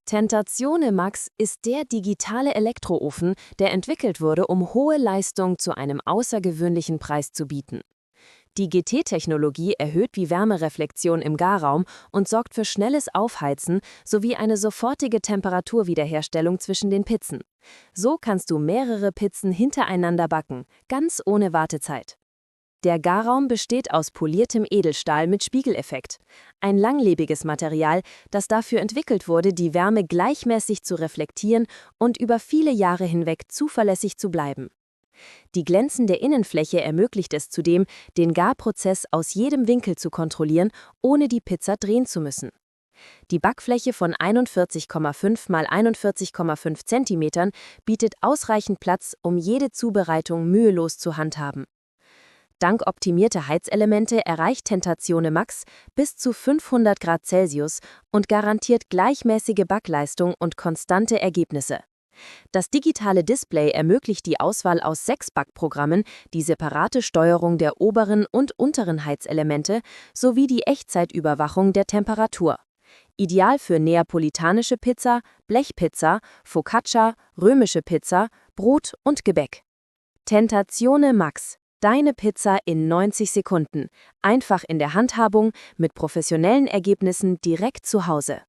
Tentazione Max ist der digitale Elektroofen, der entwickelt wurde, um hohe Leistung zu einem außergewöhnlichen Preis zu bieten. Die GT-Technologie erhöht die Wärmereflexion im Garraum und sorgt für schnelles Aufheizen sowie eine sofortige Temperaturwiederherstellung zwischen den Pizzen. So kannst du mehrere Pizzen hintereinander backen, ganz ohne Wartezeit. Der Garraum besteht aus poliertem Edelstahl mit Spiegeleffekt. Ein langlebiges Material, das dafür entwickelt wurde, die Wärme gleichmäßig zu reflektieren und über viele Jahre hinweg zuverlässig zu bleiben. Die glänzende Innenfläche ermöglicht es zudem, den Garprozess aus jedem Winkel zu kontrollieren, ohne die Pizza drehen zu müssen. Die Backfläche von 41,5 x 41,5 cm bietet ausreichend Platz, um jede Zubereitung mühelos zu handhaben. Dank optimierter Heizelemente erreicht Tentazione Max bis zu 500 Grad Celsius und garantiert gleichmäßige Backleistung und konstante Ergebnisse. Das digitale Display ermöglicht die Auswahl aus 6 Backprogrammen, die separate Steuerung der oberen und unteren Heizelemente sowie die Echtzeitüberwachung der Temperatur. Ideal für neapolitanische Pizza, Blechpizza, Focaccia, römische Pizza, Brot und Gebäck. Tentazione Max. Deine Pizza in 90 Sekunden. Einfach in der Handhabung, mit professionellen Ergebnissen direkt zu Hause.